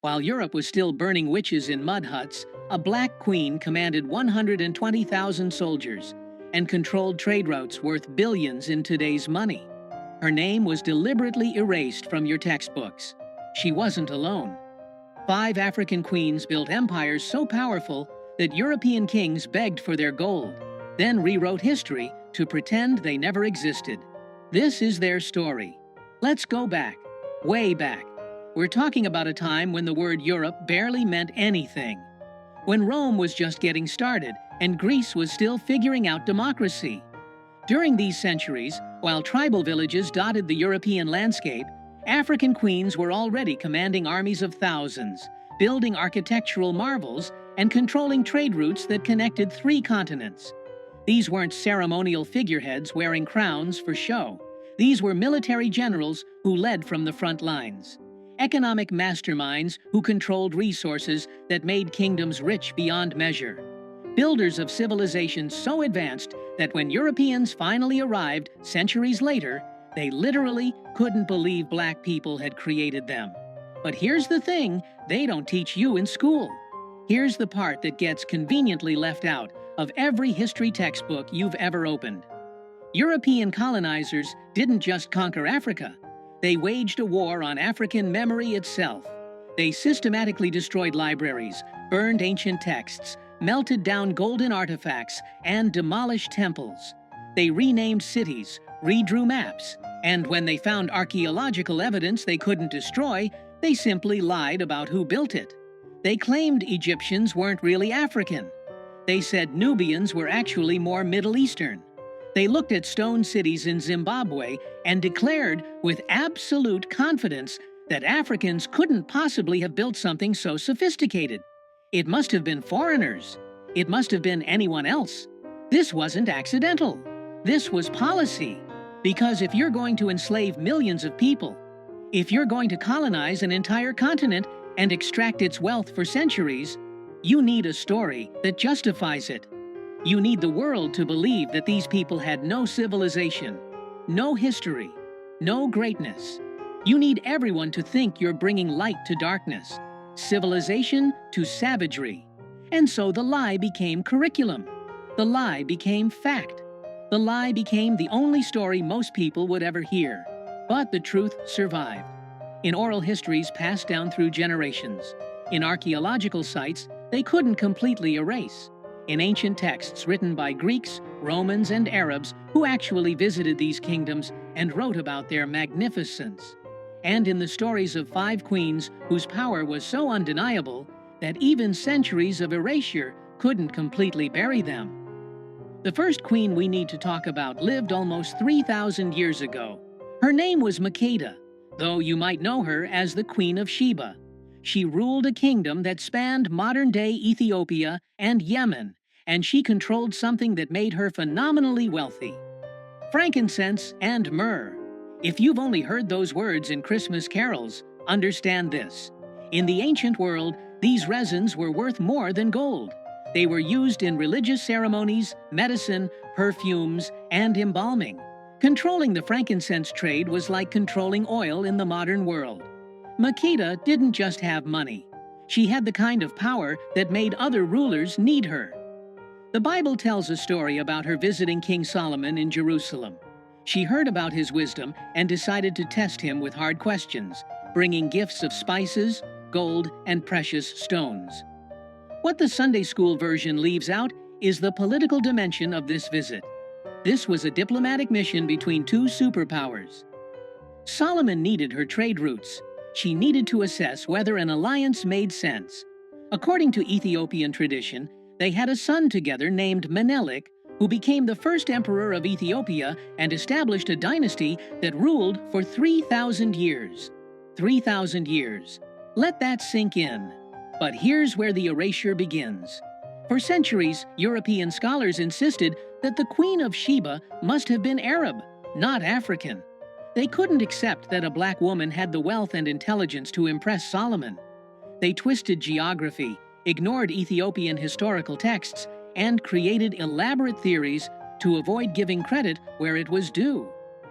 While Europe was still burning witches in mud huts, a black queen commanded 120,000 soldiers and controlled trade routes worth billions in today's money. Her name was deliberately erased from your textbooks. She wasn't alone. 5 African queens built empires so powerful that European kings begged for their gold, then rewrote history to pretend they never existed. This is their story. Let's go back, way back. We're talking about a time when the word Europe barely meant anything. When Rome was just getting started and Greece was still figuring out democracy. During these centuries, while tribal villages dotted the European landscape, African queens were already commanding armies of thousands, building architectural marvels, and controlling trade routes that connected 3 continents. These weren't ceremonial figureheads wearing crowns for show. These were military generals who led from the front lines. Economic masterminds who controlled resources that made kingdoms rich beyond measure. Builders of civilizations so advanced that when Europeans finally arrived centuries later, they literally couldn't believe black people had created them. But here's the thing they don't teach you in school. Here's the part that gets conveniently left out of every history textbook you've ever opened. European colonizers didn't just conquer Africa. They waged a war on African memory itself. They systematically destroyed libraries, burned ancient texts, melted down golden artifacts, and demolished temples. They renamed cities, redrew maps, and when they found archaeological evidence they couldn't destroy, they simply lied about who built it. They claimed Egyptians weren't really African. They said Nubians were actually more Middle Eastern. They looked at stone cities in Zimbabwe and declared with absolute confidence that Africans couldn't possibly have built something so sophisticated. It must have been foreigners. It must have been anyone else. This wasn't accidental. This was policy. Because if you're going to enslave millions of people, if you're going to colonize an entire continent and extract its wealth for centuries, you need a story that justifies it. You need the world to believe that these people had no civilization, no history, no greatness. You need everyone to think you're bringing light to darkness, civilization to savagery. And so the lie became curriculum. The lie became fact. The lie became the only story most people would ever hear. But the truth survived. In oral histories passed down through generations. In archaeological sites they couldn't completely erase. In ancient texts written by Greeks, Romans, and Arabs who actually visited these kingdoms and wrote about their magnificence. And in the stories of 5 queens whose power was so undeniable that even centuries of erasure couldn't completely bury them. The first queen we need to talk about lived almost 3,000 years ago. Her name was Makeda, though you might know her as the Queen of Sheba. She ruled a kingdom that spanned modern-day Ethiopia and Yemen, and she controlled something that made her phenomenally wealthy: frankincense and myrrh. If you've only heard those words in Christmas carols, understand this. In the ancient world, these resins were worth more than gold. They were used in religious ceremonies, medicine, perfumes, and embalming. Controlling the frankincense trade was like controlling oil in the modern world. Makeda didn't just have money. She had the kind of power that made other rulers need her. The Bible tells a story about her visiting King Solomon in Jerusalem. She heard about his wisdom and decided to test him with hard questions, bringing gifts of spices, gold, and precious stones. What the Sunday school version leaves out is the political dimension of this visit. This was a diplomatic mission between 2 superpowers. Solomon needed her trade routes. She needed to assess whether an alliance made sense. According to Ethiopian tradition, they had a son together named Menelik, who became the first emperor of Ethiopia and established a dynasty that ruled for 3,000 years. 3,000 years. Let that sink in. But here's where the erasure begins. For centuries, European scholars insisted that the Queen of Sheba must have been Arab, not African. They couldn't accept that a black woman had the wealth and intelligence to impress Solomon. They twisted geography, ignored Ethiopian historical texts, and created elaborate theories to avoid giving credit where it was due.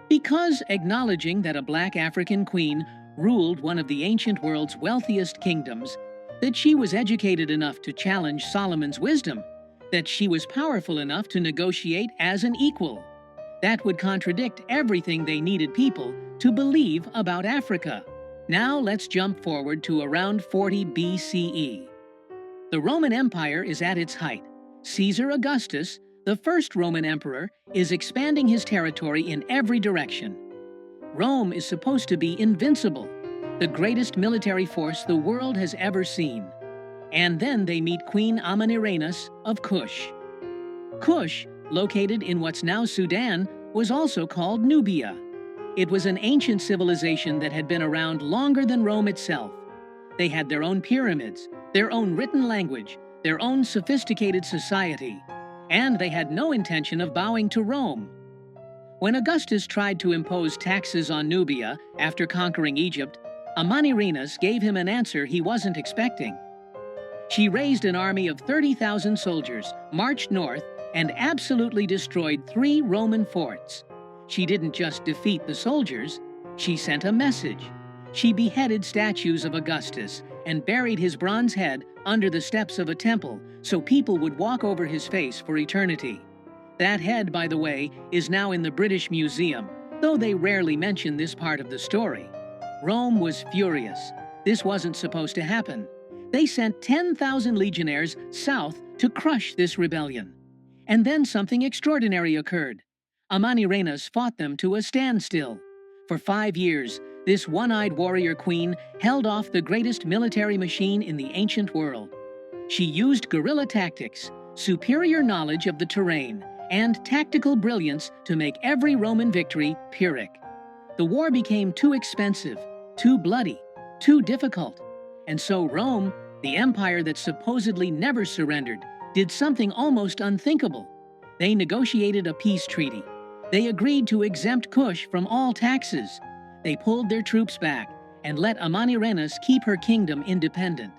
Because acknowledging that a black African queen ruled one of the ancient world's wealthiest kingdoms, that she was educated enough to challenge Solomon's wisdom, that she was powerful enough to negotiate as an equal. That would contradict everything they needed people to believe about Africa. Now let's jump forward to around 40 BCE. The Roman Empire is at its height. Caesar Augustus, the first Roman emperor, is expanding his territory in every direction. Rome is supposed to be invincible, the greatest military force the world has ever seen. And then they meet Queen Amanirenas of Kush. Kush, located in what's now Sudan, was also called Nubia. It was an ancient civilization that had been around longer than Rome itself. They had their own pyramids, their own written language, their own sophisticated society, and they had no intention of bowing to Rome. When Augustus tried to impose taxes on Nubia after conquering Egypt, Amanirenas gave him an answer he wasn't expecting. She raised an army of 30,000 soldiers, marched north, and absolutely destroyed 3 Roman forts. She didn't just defeat the soldiers, she sent a message. She beheaded statues of Augustus and buried his bronze head under the steps of a temple so people would walk over his face for eternity. That head, by the way, is now in the British Museum, though they rarely mention this part of the story. Rome was furious. This wasn't supposed to happen. They sent 10,000 legionnaires south to crush this rebellion. And then something extraordinary occurred. Amanirenas fought them to a standstill. For 5 years, this one-eyed warrior queen held off the greatest military machine in the ancient world. She used guerrilla tactics, superior knowledge of the terrain, and tactical brilliance to make every Roman victory Pyrrhic. The war became too expensive, too bloody, too difficult. And so Rome, the empire that supposedly never surrendered, did something almost unthinkable. They negotiated a peace treaty. They agreed to exempt Kush from all taxes. They pulled their troops back and let Amanirenas keep her kingdom independent.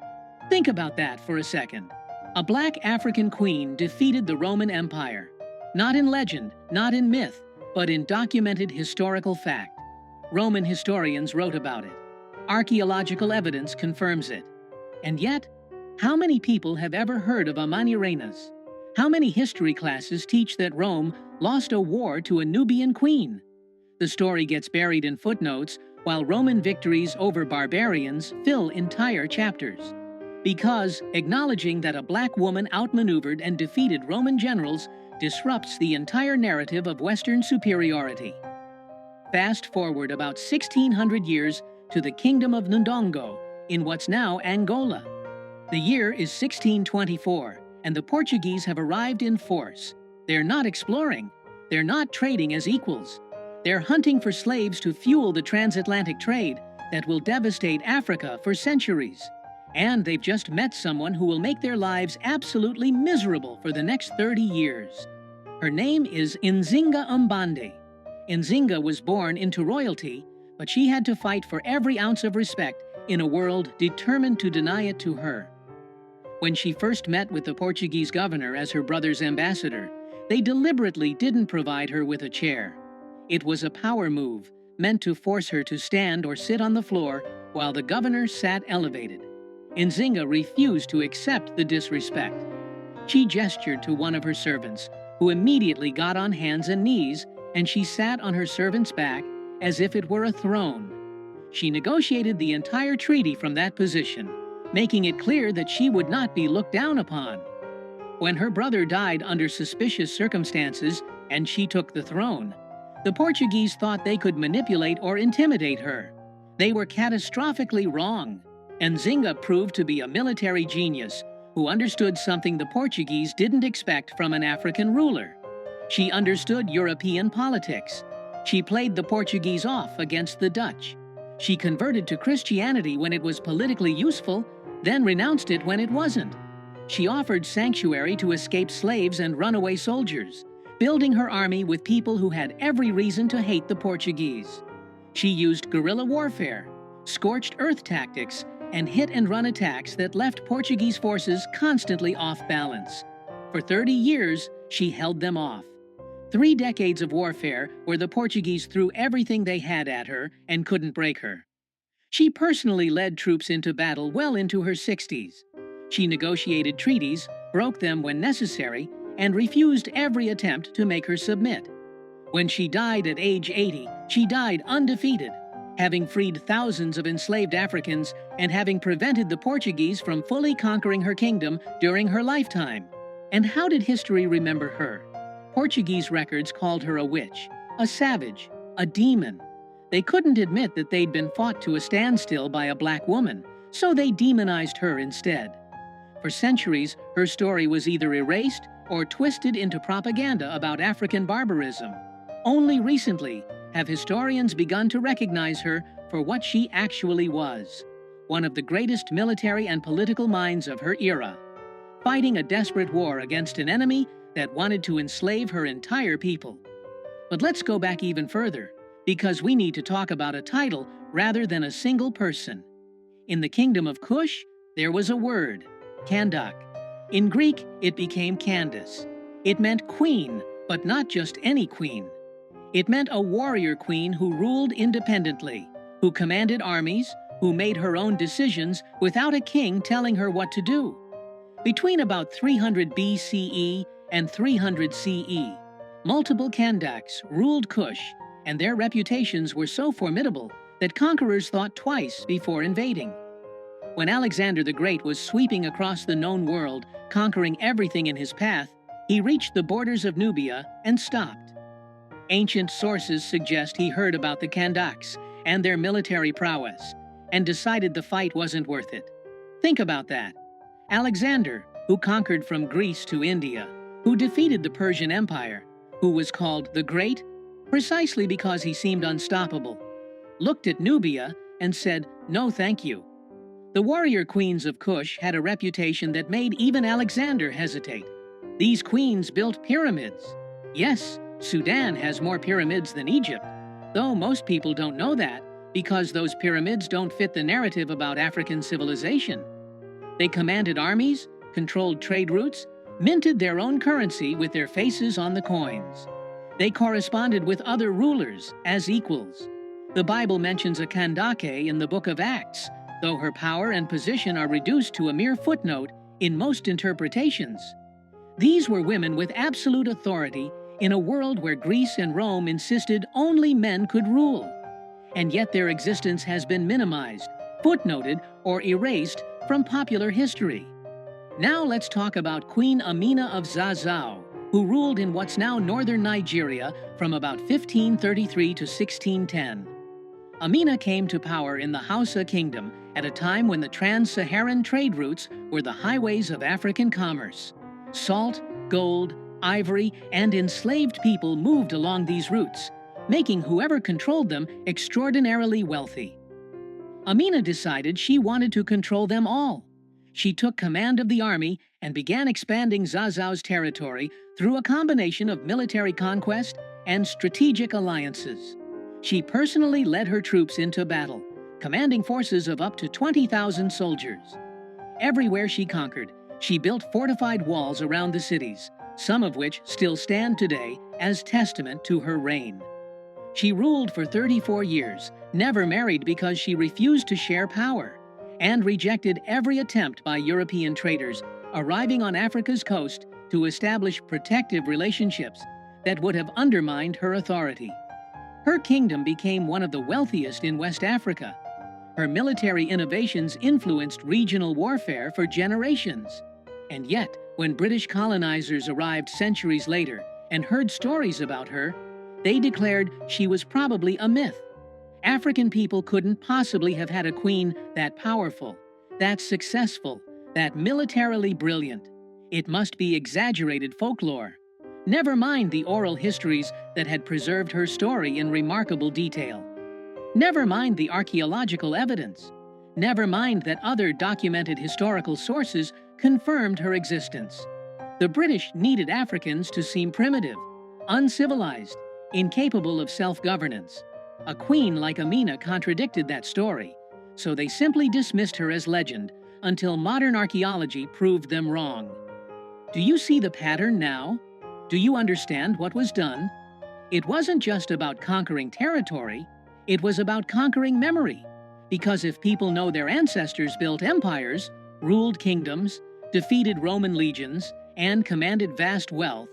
Think about that for a second. A black African queen defeated the Roman Empire. Not in legend, not in myth, but in documented historical fact. Roman historians wrote about it. Archaeological evidence confirms it. And yet, how many people have ever heard of Amanirenas? How many history classes teach that Rome lost a war to a Nubian queen? The story gets buried in footnotes, while Roman victories over barbarians fill entire chapters. Because acknowledging that a black woman outmaneuvered and defeated Roman generals disrupts the entire narrative of Western superiority. Fast forward about 1,600 years to the Kingdom of Ndongo in what's now Angola. The year is 1624, and the Portuguese have arrived in force. They're not exploring. They're not trading as equals. They're hunting for slaves to fuel the transatlantic trade that will devastate Africa for centuries. And they've just met someone who will make their lives absolutely miserable for the next 30 years. Her name is Nzinga Mbande. Nzinga was born into royalty, but she had to fight for every ounce of respect in a world determined to deny it to her. When she first met with the Portuguese governor as her brother's ambassador, they deliberately didn't provide her with a chair. It was a power move, meant to force her to stand or sit on the floor while the governor sat elevated. Nzinga refused to accept the disrespect. She gestured to one of her servants, who immediately got on hands and knees, and she sat on her servant's back as if it were a throne. She negotiated the entire treaty from that position, making it clear that she would not be looked down upon. When her brother died under suspicious circumstances and she took the throne, the Portuguese thought they could manipulate or intimidate her. They were catastrophically wrong. Nzinga proved to be a military genius who understood something the Portuguese didn't expect from an African ruler. She understood European politics. She played the Portuguese off against the Dutch. She converted to Christianity when it was politically useful, then renounced it when it wasn't. She offered sanctuary to escaped slaves and runaway soldiers, building her army with people who had every reason to hate the Portuguese. She used guerrilla warfare, scorched earth tactics, and hit-and-run attacks that left Portuguese forces constantly off balance. For 30 years, she held them off. 3 decades of warfare where the Portuguese threw everything they had at her and couldn't break her. She personally led troops into battle well into her 60s. She negotiated treaties, broke them when necessary, and refused every attempt to make her submit. When she died at age 80, she died undefeated, having freed thousands of enslaved Africans and having prevented the Portuguese from fully conquering her kingdom during her lifetime. And how did history remember her? Portuguese records called her a witch, a savage, a demon. They couldn't admit that they'd been fought to a standstill by a black woman, so they demonized her instead. For centuries, her story was either erased or twisted into propaganda about African barbarism. Only recently have historians begun to recognize her for what she actually was, one of the greatest military and political minds of her era, fighting a desperate war against an enemy that wanted to enslave her entire people. But let's go back even further, because we need to talk about a title rather than a single person. In the kingdom of Kush, there was a word, Kandak. In Greek, it became Candace. It meant queen, but not just any queen. It meant a warrior queen who ruled independently, who commanded armies, who made her own decisions without a king telling her what to do. Between about 300 BCE and 300 CE, multiple Kandaks ruled Kush, and their reputations were so formidable that conquerors thought twice before invading. When Alexander the Great was sweeping across the known world, conquering everything in his path, he reached the borders of Nubia and stopped. Ancient sources suggest he heard about the Kandaks and their military prowess, and decided the fight wasn't worth it. Think about that. Alexander, who conquered from Greece to India, who defeated the Persian Empire, who was called the Great precisely because he seemed unstoppable, looked at Nubia and said, "No, thank you." The warrior queens of Kush had a reputation that made even Alexander hesitate. These queens built pyramids. Yes, Sudan has more pyramids than Egypt, though most people don't know that because those pyramids don't fit the narrative about African civilization. They commanded armies, controlled trade routes, minted their own currency with their faces on the coins. They corresponded with other rulers as equals. The Bible mentions a Kandake in the book of Acts, though her power and position are reduced to a mere footnote in most interpretations. These were women with absolute authority in a world where Greece and Rome insisted only men could rule. And yet their existence has been minimized, footnoted, or erased from popular history. Now let's talk about Queen Amina of Zazzau, who ruled in what's now northern Nigeria from about 1533 to 1610. Amina came to power in the Hausa Kingdom at a time when the trans-Saharan trade routes were the highways of African commerce. Salt, gold, ivory, and enslaved people moved along these routes, making whoever controlled them extraordinarily wealthy. Amina decided she wanted to control them all. She took command of the army and began expanding Zazzau's territory through a combination of military conquest and strategic alliances. She personally led her troops into battle, commanding forces of up to 20,000 soldiers. Everywhere she conquered, she built fortified walls around the cities, some of which still stand today as testament to her reign. She ruled for 34 years, never married because she refused to share power, and rejected every attempt by European traders arriving on Africa's coast to establish protective relationships that would have undermined her authority. Her kingdom became one of the wealthiest in West Africa. Her military innovations influenced regional warfare for generations. And yet, when British colonizers arrived centuries later and heard stories about her, they declared she was probably a myth. African people couldn't possibly have had a queen that powerful, that successful, that militarily brilliant. It must be exaggerated folklore. Never mind the oral histories that had preserved her story in remarkable detail. Never mind the archaeological evidence. Never mind that other documented historical sources confirmed her existence. The British needed Africans to seem primitive, uncivilized, incapable of self-governance. A queen like Amina contradicted that story, so they simply dismissed her as legend until modern archaeology proved them wrong. Do you see the pattern now? Do you understand what was done? It wasn't just about conquering territory, it was about conquering memory, Because if people know their ancestors built empires, ruled kingdoms, defeated Roman legions, and commanded vast wealth,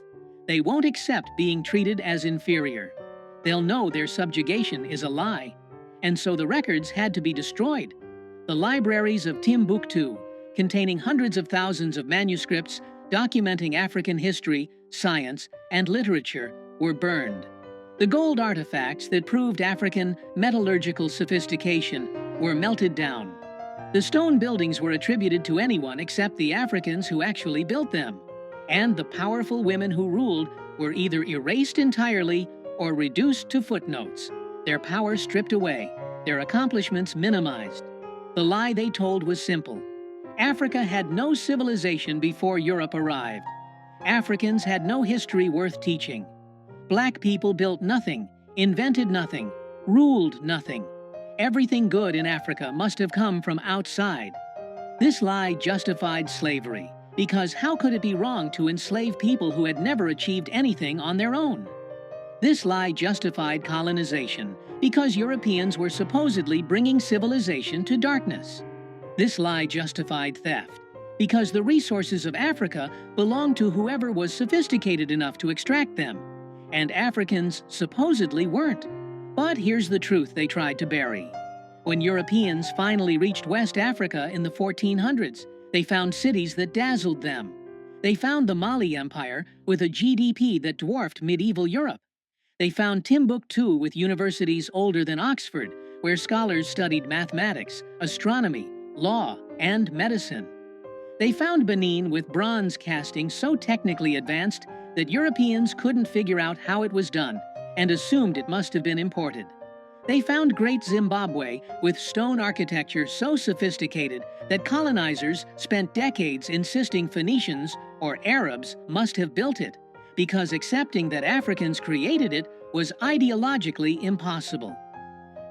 they won't accept being treated as inferior. They'll know their subjugation is a lie, and so the records had to be destroyed. The libraries of Timbuktu, containing hundreds of thousands of manuscripts documenting African history, science, and literature, were burned. The gold artifacts that proved African metallurgical sophistication were melted down. The stone buildings were attributed to anyone except the Africans who actually built them, and the powerful women who ruled were either erased entirely or reduced to footnotes, their power stripped away, their accomplishments minimized. The lie they told was simple. Africa had no civilization before Europe arrived. Africans had no history worth teaching. Black people built nothing, invented nothing, ruled nothing. Everything good in Africa must have come from outside. This lie justified slavery, because how could it be wrong to enslave people who had never achieved anything on their own? This lie justified colonization, because Europeans were supposedly bringing civilization to darkness. This lie justified theft, because the resources of Africa belonged to whoever was sophisticated enough to extract them, and Africans supposedly weren't. But here's the truth they tried to bury. When Europeans finally reached West Africa in the 1400s, they found cities that dazzled them. They found the Mali Empire with a GDP that dwarfed medieval Europe. They found Timbuktu with universities older than Oxford, where scholars studied mathematics, astronomy, law, and medicine. They found Benin with bronze casting so technically advanced that Europeans couldn't figure out how it was done and assumed it must have been imported. They found Great Zimbabwe with stone architecture so sophisticated that colonizers spent decades insisting Phoenicians or Arabs must have built it, because accepting that Africans created it was ideologically impossible.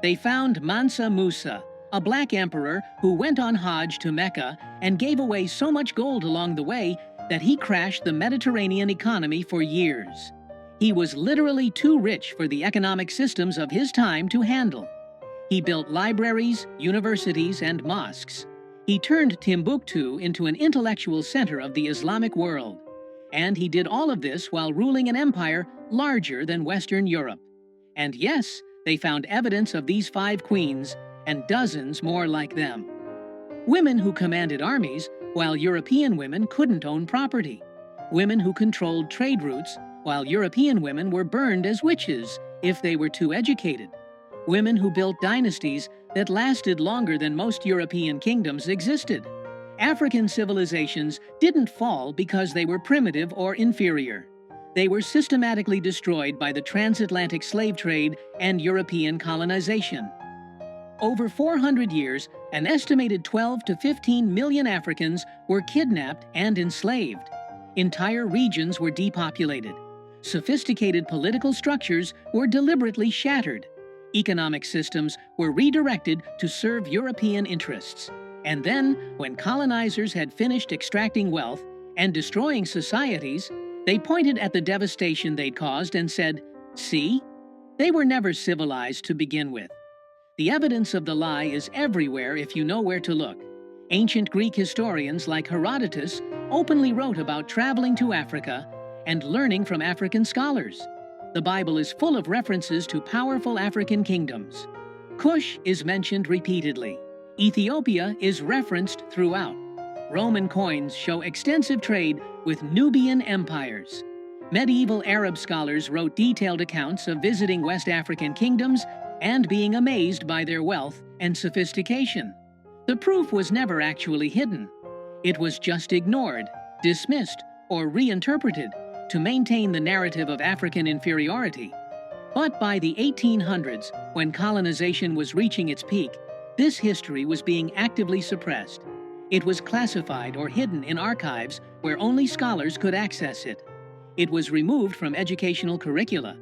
They found Mansa Musa, a black emperor who went on Hajj to Mecca and gave away so much gold along the way that he crashed the Mediterranean economy for years. He was literally too rich for the economic systems of his time to handle. He built libraries, universities, and mosques. He turned Timbuktu into an intellectual center of the Islamic world. And he did all of this while ruling an empire larger than Western Europe. And yes, they found evidence of these 5 queens and dozens more like them. Women who commanded armies, while European women couldn't own property. Women who controlled trade routes, while European women were burned as witches if they were too educated. Women who built dynasties that lasted longer than most European kingdoms existed. African civilizations didn't fall because they were primitive or inferior. They were systematically destroyed by the transatlantic slave trade and European colonization. Over 400 years, an estimated 12 to 15 million Africans were kidnapped and enslaved. Entire regions were depopulated. Sophisticated political structures were deliberately shattered. Economic systems were redirected to serve European interests. And then, when colonizers had finished extracting wealth and destroying societies, they pointed at the devastation they'd caused and said, "See? They were never civilized to begin with." The evidence of the lie is everywhere if you know where to look. Ancient Greek historians like Herodotus openly wrote about traveling to Africa and learning from African scholars. The Bible is full of references to powerful African kingdoms. Kush is mentioned repeatedly. Ethiopia is referenced throughout. Roman coins show extensive trade with Nubian empires. Medieval Arab scholars wrote detailed accounts of visiting West African kingdoms and being amazed by their wealth and sophistication. The proof was never actually hidden. It was just ignored, dismissed, or reinterpreted to maintain the narrative of African inferiority. But by the 1800s, when colonization was reaching its peak, this history was being actively suppressed. It was classified or hidden in archives where only scholars could access it. It was removed from educational curricula.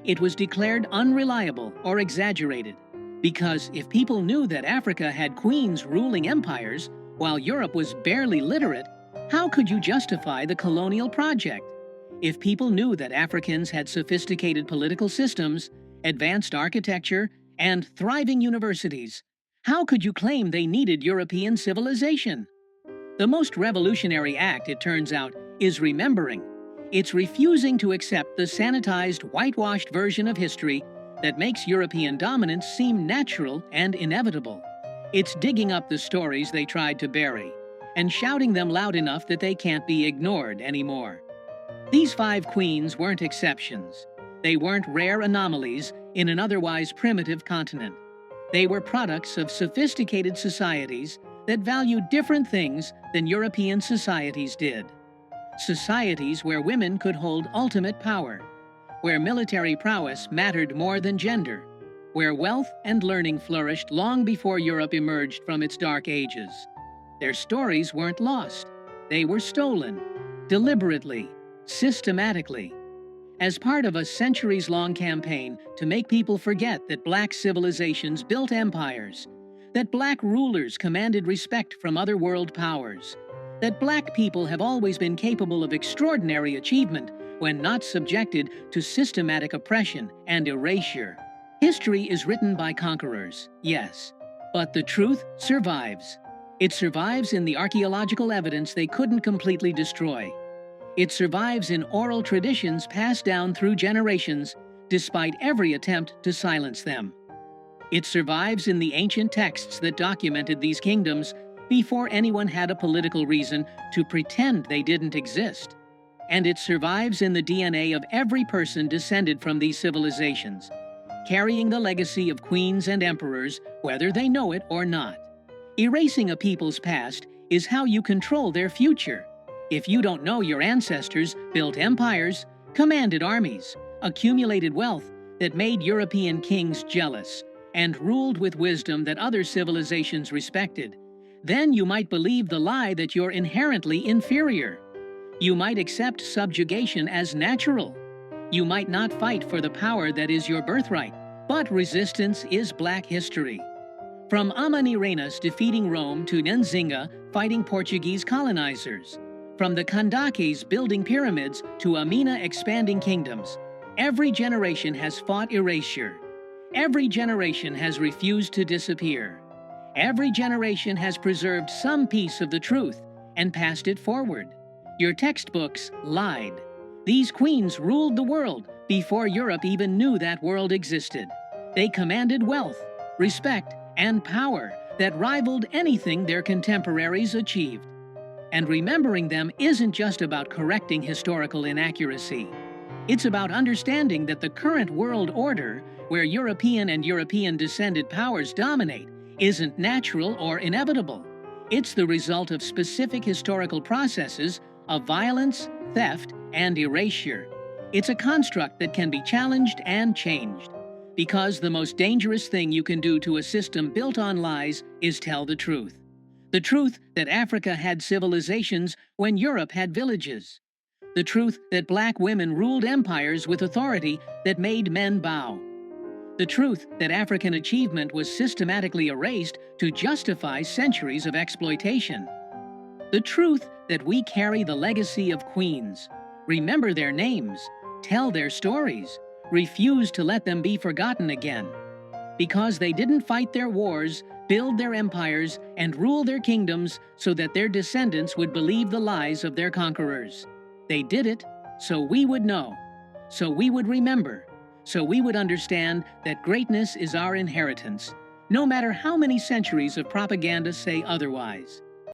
It was declared unreliable or exaggerated, because if people knew that Africa had queens ruling empires while Europe was barely literate, how could you justify the colonial project? If people knew that Africans had sophisticated political systems, advanced architecture, and thriving universities, How could you claim they needed European civilization? The most revolutionary act, it turns out, is remembering. It's refusing to accept the sanitized, whitewashed version of history that makes European dominance seem natural and inevitable. It's digging up the stories they tried to bury and shouting them loud enough that they can't be ignored anymore. These 5 queens weren't exceptions. They weren't rare anomalies in an otherwise primitive continent. They were products of sophisticated societies that valued different things than European societies did. Societies where women could hold ultimate power, where military prowess mattered more than gender, where wealth and learning flourished long before Europe emerged from its dark ages. Their stories weren't lost. They were stolen, deliberately, systematically, as part of a centuries-long campaign to make people forget that Black civilizations built empires, that Black rulers commanded respect from other world powers, that Black people have always been capable of extraordinary achievement when not subjected to systematic oppression and erasure. History is written by conquerors, yes, but the truth survives. It survives in the archaeological evidence they couldn't completely destroy. It survives in oral traditions passed down through generations, despite every attempt to silence them. It survives in the ancient texts that documented these kingdoms before anyone had a political reason to pretend they didn't exist. And it survives in the DNA of every person descended from these civilizations, carrying the legacy of queens and emperors, whether they know it or not. Erasing a people's past is how you control their future. If you don't know your ancestors built empires, commanded armies, accumulated wealth that made European kings jealous, and ruled with wisdom that other civilizations respected, then you might believe the lie that you're inherently inferior. You might accept subjugation as natural. You might not fight for the power that is your birthright, but resistance is Black history. From Amanirenas defeating Rome to Nzinga fighting Portuguese colonizers, from the Kandakes building pyramids to Amina expanding kingdoms, every generation has fought erasure. Every generation has refused to disappear. Every generation has preserved some piece of the truth and passed it forward. Your textbooks lied. These queens ruled the world before Europe even knew that world existed. They commanded wealth, respect, and power that rivaled anything their contemporaries achieved. And remembering them isn't just about correcting historical inaccuracy. It's about understanding that the current world order, where European and European-descended powers dominate, isn't natural or inevitable. It's the result of specific historical processes of violence, theft, and erasure. It's a construct that can be challenged and changed. Because the most dangerous thing you can do to a system built on lies is tell the truth. The truth that Africa had civilizations when Europe had villages. The truth that Black women ruled empires with authority that made men bow. The truth that African achievement was systematically erased to justify centuries of exploitation. The truth that we carry the legacy of queens, remember their names, tell their stories, refuse to let them be forgotten again. Because they didn't fight their wars, build their empires, and rule their kingdoms so that their descendants would believe the lies of their conquerors. They did it so we would know, so we would remember, so we would understand that greatness is our inheritance, no matter how many centuries of propaganda say otherwise.